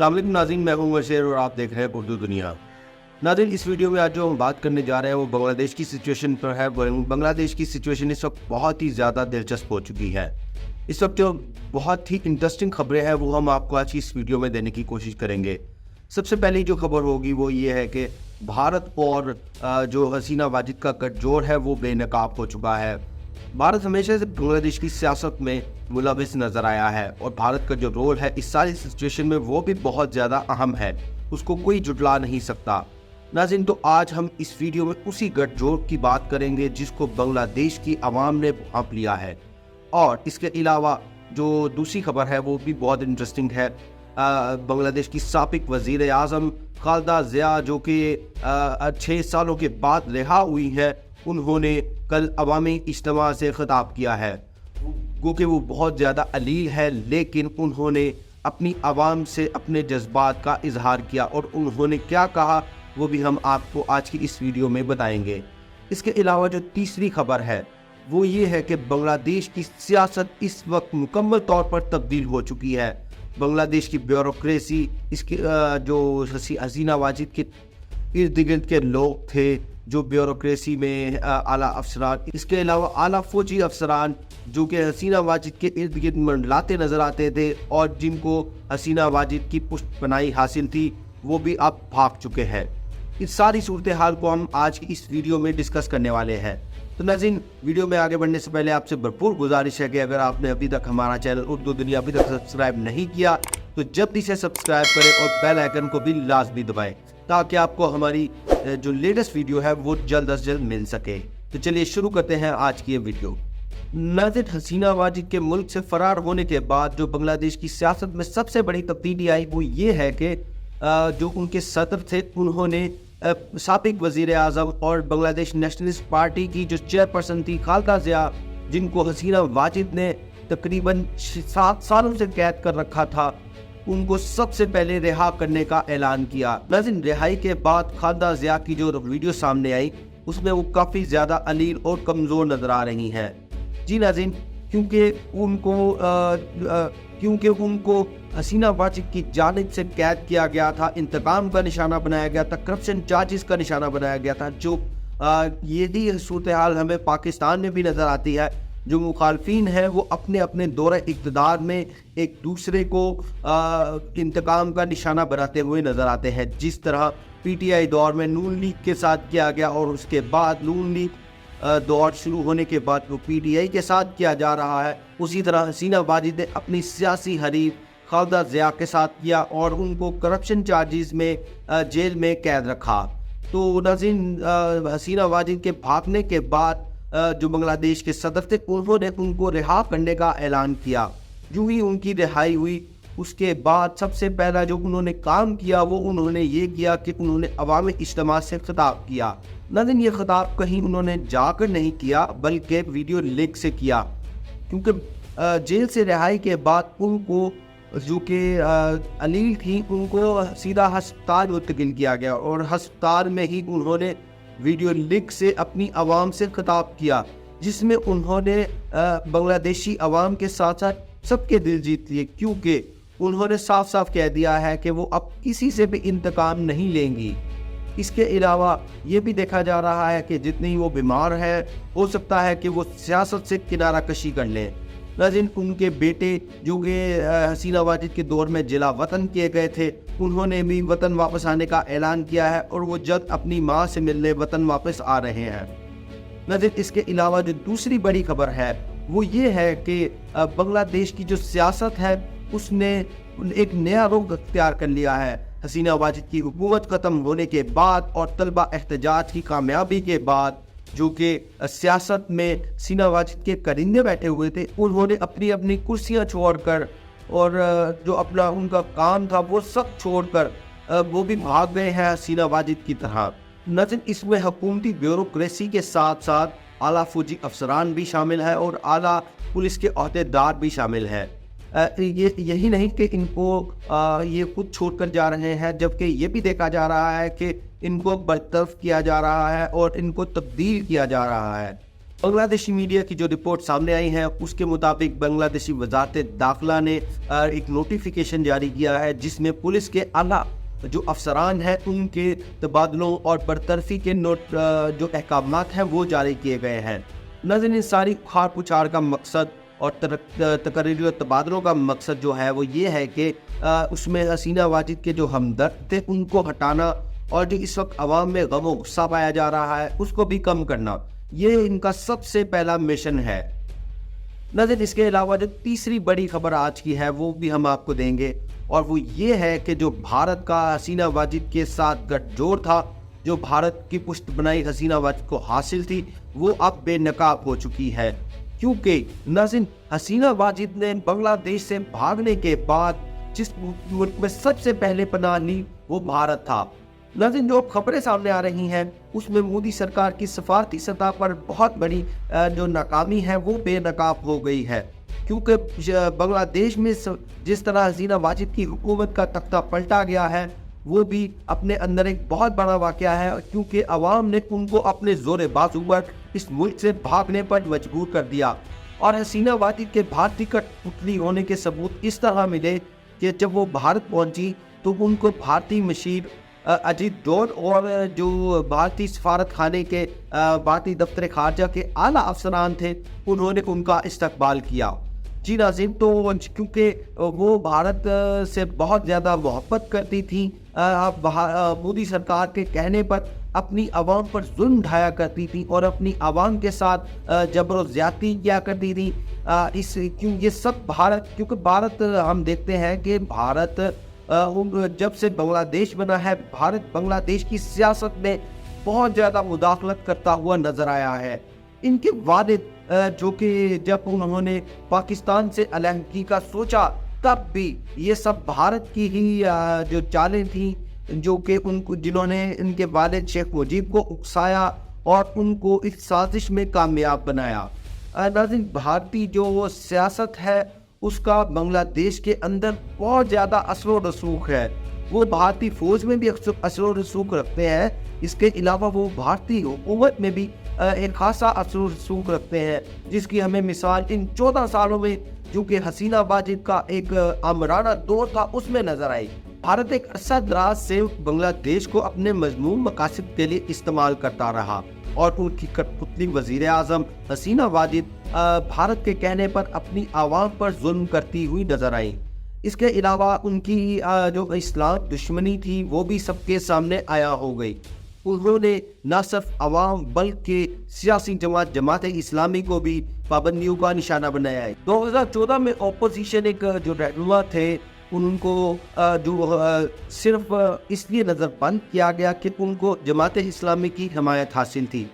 السلام علیکم ناظرین، میں ہوں بشیر اور آپ دیکھ رہے ہیں اردو دنیا۔ ناظرین، اس ویڈیو میں آج جو ہم بات کرنے جا رہے ہیں وہ بنگلہ دیش کی سچویشن پر ہے۔ بنگلہ دیش کی سچویشن اس وقت بہت ہی زیادہ دلچسپ ہو چکی ہے۔ اس وقت جو بہت ہی انٹرسٹنگ خبریں ہیں وہ ہم آپ کو آج کی اس ویڈیو میں دینے کی کوشش کریں گے۔ سب سے پہلی جو خبر ہوگی وہ یہ ہے کہ بھارت اور جو حسینہ واجد کا گٹھ جوڑ ہے وہ بے نقاب ہو چکا ہے۔ بھارت ہمیشہ سے بنگلہ دیش کی سیاست میں ملوث نظر آیا ہے اور بھارت کا جو رول ہے اس ساری سچویشن میں وہ بھی بہت زیادہ اہم ہے، اس کو کوئی جھٹلا نہیں سکتا۔ ناظرین، تو آج ہم اس ویڈیو میں اسی گٹھ جوڑ کی بات کریں گے جس کو بنگلہ دیش کی عوام نے بھانپ لیا ہے۔ اور اس کے علاوہ جو دوسری خبر ہے وہ بھی بہت انٹرسٹنگ ہے۔ بنگلہ دیش کی سابق وزیر اعظم خالدہ ضیاء جو کہ 6 سالوں کے بعد رہا ہوئی ہیں، انہوں نے کل عوامی اجتماع سے خطاب کیا ہے۔ گو کہ وہ بہت زیادہ علیل ہے، لیکن انہوں نے اپنی عوام سے اپنے جذبات کا اظہار کیا اور انہوں نے کیا کہا وہ بھی ہم آپ کو آج کی اس ویڈیو میں بتائیں گے۔ اس کے علاوہ جو تیسری خبر ہے وہ یہ ہے کہ بنگلہ دیش کی سیاست اس وقت مکمل طور پر تبدیل ہو چکی ہے۔ بنگلہ دیش کی بیوروکریسی، اس کی جو حسینہ واجد کے ارد گرد کے لوگ تھے، جو بیوروکریسی میں اعلیٰ افسران، اس کے علاوہ اعلیٰ فوجی افسران جو کہ حسینہ واجد کے ارد گرد منڈلاتے نظر آتے تھے اور جن کو حسینہ واجد کی پشت پناہی حاصل تھی، وہ بھی اب بھاگ چکے ہیں۔ اس ساری صورتحال کو ہم آج کی اس ویڈیو میں ڈسکس کرنے والے ہیں۔ تو ناظرین، ویڈیو میں آگے بڑھنے سے پہلے آپ سے بھرپور گزارش ہے کہ اگر آپ نے ابھی تک ہمارا چینل اردو دنیا ابھی تک سبسکرائب نہیں کیا تو جلدی سے سبسکرائب کریں اور بیل آئیکن کو بھی لازمی دبائیں تاکہ آپ کو ہماری جو لیٹسٹ ویڈیو ہے وہ جلد از جلد مل سکے۔ تو چلیے شروع کرتے ہیں آج کی یہ ویڈیو۔ ناظرین، حسینہ واجد کے ملک سے فرار ہونے کے بعد جو بنگلہ دیش کی سیاست میں سب سے بڑی تبدیلی آئی وہ یہ ہے کہ جو ان کے صدر تھے انہوں نے سابق وزیر اعظم اور بنگلہ دیش نیشنلسٹ پارٹی کی جو چیئرپرسن تھی خالدہ ضیاء، جن کو حسینہ واجد نے تقریباً 7 سالوں سے قید کر رکھا تھا، ان کو سب سے پہلے رہا کرنے کا اعلان کیا۔ ناظرین، رہائی کے بعد خالدہ ضیاء کی جو ویڈیو سامنے آئی اس میں وہ کافی زیادہ علیل اور کمزور نظر آ رہی ہیں۔ جی ناظرین، کیونکہ ان کو حسینہ واجد کی جانب سے قید کیا گیا تھا، انتقام کا نشانہ بنایا گیا تھا، کرپشن چارجز کا نشانہ بنایا گیا تھا، جو یہ صورتحال ہمیں پاکستان میں بھی نظر آتی ہے۔ جو مخالفین ہیں وہ اپنے اپنے دورہ اقتدار میں ایک دوسرے کو انتقام کا نشانہ بناتے ہوئے نظر آتے ہیں، جس طرح پی ٹی آئی دور میں نون لیگ کے ساتھ کیا گیا اور اس کے بعد نون لیگ دور شروع ہونے کے بعد وہ پی ٹی آئی کے ساتھ کیا جا رہا ہے، اسی طرح حسینہ واجد نے اپنی سیاسی حریف خالدہ ضیاء کے ساتھ کیا اور ان کو کرپشن چارجز میں جیل میں قید رکھا۔ تو ناظرین، حسینہ واجد کے بھاگنے کے بعد جو بنگلہ دیش کے صدر تھے انہوں نے ان کو رہا کرنے کا اعلان کیا۔ جو ہی ان کی رہائی ہوئی اس کے بعد سب سے پہلا جو انہوں نے کام کیا وہ انہوں نے یہ کیا کہ انہوں نے عوامی اجتماع سے خطاب کیا۔ لیکن یہ خطاب کہیں انہوں نے جا کر نہیں کیا بلکہ ویڈیو لنک سے کیا، کیونکہ جیل سے رہائی کے بعد ان کو جو کہ علیل تھی ان کو سیدھا ہسپتال منتقل کیا گیا اور ہسپتال میں ہی انہوں نے ویڈیو لنک سے اپنی عوام سے خطاب کیا، جس میں انہوں نے بنگلہ دیشی عوام کے ساتھ ساتھ سب کے دل جیت لیے، کیونکہ انہوں نے صاف صاف کہہ دیا ہے کہ وہ اب کسی سے بھی انتقام نہیں لیں گی۔ اس کے علاوہ یہ بھی دیکھا جا رہا ہے کہ جتنی وہ بیمار ہے ہو سکتا ہے کہ وہ سیاست سے کنارہ کشی کر لیں۔ لیکن ان کے بیٹے جو کہ حسینہ واجد کے دور میں جلا وطن کیے گئے تھے انہوں نے بھی وطن واپس آنے کا اعلان کیا ہے اور وہ جلد اپنی ماں سے ملنے وطن واپس آ رہے ہیں۔ لیکن اس کے علاوہ جو دوسری بڑی خبر ہے وہ یہ ہے کہ بنگلہ دیش کی جو سیاست ہے اس نے ایک نیا رخ اختیار کر لیا ہے۔ حسینہ واجد کی حکومت ختم ہونے کے بعد اور طلبہ احتجاج کی کامیابی کے بعد جو کہ سیاست میں حسینہ واجد کے کرندے بیٹھے ہوئے تھے انہوں نے اپنی کرسیاں چھوڑ کر اور جو اپنا ان کا کام تھا وہ سب چھوڑ کر وہ بھی بھاگ گئے ہیں حسینہ واجد کی طرح۔ ناظرین، اس میں حکومتی بیوروکریسی کے ساتھ ساتھ اعلیٰ فوجی افسران بھی شامل ہیں اور اعلیٰ پولیس کے عہدیدار بھی شامل ہیں۔ یہی نہیں کہ ان کو یہ خود چھوڑ کر جا رہے ہیں، جبکہ یہ بھی دیکھا جا رہا ہے کہ ان کو برطرف کیا جا رہا ہے اور ان کو تبدیل کیا جا رہا ہے۔ بنگلہ دیشی میڈیا کی جو رپورٹ سامنے آئی ہے اس کے مطابق بنگلہ دیشی وزارت داخلہ نے ایک نوٹیفیکیشن جاری کیا ہے جس میں پولیس کے اعلیٰ جو افسران ہیں ان کے تبادلوں اور برطرفی کے جو احکامات ہیں وہ جاری کیے گئے ہیں۔ ناظرین، اس ساری اکھاڑ پچھاڑ کا مقصد اور تقرری اور تبادلوں کا مقصد جو ہے وہ یہ ہے کہ اس میں حسینہ واجد کے جو ہمدرد تھے ان کو ہٹانا اور جو اس وقت عوام میں غم و غصہ پایا جا رہا ہے اس کو بھی کم کرنا، یہ ان کا سب سے پہلا مشن ہے۔ ناظرین، اس کے علاوہ جو تیسری بڑی خبر آج کی ہے وہ بھی ہم آپ کو دیں گے، اور وہ یہ ہے کہ جو بھارت کا حسینہ واجد کے ساتھ گٹھ جوڑ تھا، جو بھارت کی پشت بنائی حسینہ واجد کو حاصل تھی، وہ اب بے نقاب ہو چکی ہے، کیونکہ ناظرین حسینہ واجد نے بنگلہ دیش سے بھاگنے کے بعد جس ملک میں سب سے پہلے پناہ لی وہ بھارت تھا۔ ناظرین، جو خبریں سامنے آ رہی ہیں اس میں مودی سرکار کی سفارتی سطح پر بہت بڑی جو ناکامی ہے وہ بے نقاب ہو گئی ہے، کیونکہ بنگلہ دیش میں جس طرح حسینہ واجد کی حکومت کا تختہ پلٹا گیا ہے وہ بھی اپنے اندر ایک بہت بڑا واقعہ ہے، کیونکہ عوام نے ان کو اپنے زور بازو پر اس ملک سے بھاگنے پر مجبور کر دیا، اور حسینہ واجد کے بھارتی کٹ پتلی ہونے کے ثبوت اس طرح ملے کہ جب وہ بھارت پہنچی تو ان کو بھارتی مشیر اجیت ڈول اور جو بھارتی سفارت خانے کے بھارتی دفتر خارجہ کے اعلیٰ افسران تھے انہوں نے ان کا استقبال کیا۔ جی ناظرین، تو کیونکہ وہ بھارت سے بہت زیادہ محبت کرتی تھیں، مودی سرکار کے کہنے پر اپنی عوام پر ظلم ڈھایا کرتی تھیں اور اپنی عوام کے ساتھ جبر و زیادتی کیا کرتی تھیں، یہ سب کیونکہ بھارت ہم دیکھتے ہیں کہ بھارت جب سے بنگلہ دیش بنا ہے بھارت بنگلہ دیش کی سیاست میں بہت زیادہ مداخلت کرتا ہوا نظر آیا ہے۔ ان کے والد جو کہ جب انہوں نے پاکستان سے علیحدگی کا سوچا تب بھی یہ سب بھارت کی ہی جو چالیں تھیں جو کہ جنہوں نے ان کے والد شیخ مجیب کو اکسایا اور ان کو اس سازش میں کامیاب بنایا۔ ناظرین، بھارتی جو سیاست ہے اس کا بنگلہ دیش کے اندر بہت زیادہ اثر و رسوخ ہے، وہ بھارتی فوج میں بھی اثر و رسوخ رکھتے ہیں، اس کے علاوہ وہ بھارتی حکومت میں بھی ایک خاصا اثر و رسوخ رکھتے ہیں، جس کی ہمیں مثال ان 14 سالوں میں جو کہ حسینہ واجد کا ایک آمرانہ دور تھا اس میں نظر آئی۔ بھارت ایک عرصہ دراز سے بنگلہ دیش کو اپنے مذموم مقاصد کے لیے استعمال کرتا رہا، اور ان کی کٹ پتلی وزیر اعظم حسینہ واجد بھارت کے کہنے پر اپنی عوام پر ظلم کرتی ہوئی نظر آئیں۔ اس کے علاوہ ان کی جو اسلام دشمنی تھی وہ بھی سب کے سامنے آیا ہو گئی۔ انہوں نے نہ صرف عوام بلکہ سیاسی جماعت اسلامی کو بھی پابندیوں کا نشانہ بنایا ہے۔ 2014 میں اپوزیشن ایک جو رہنما تھے ان کو جو صرف اس لیے نظر بند کیا گیا کہ ان کو جماعت اسلامی کی حمایت حاصل تھی۔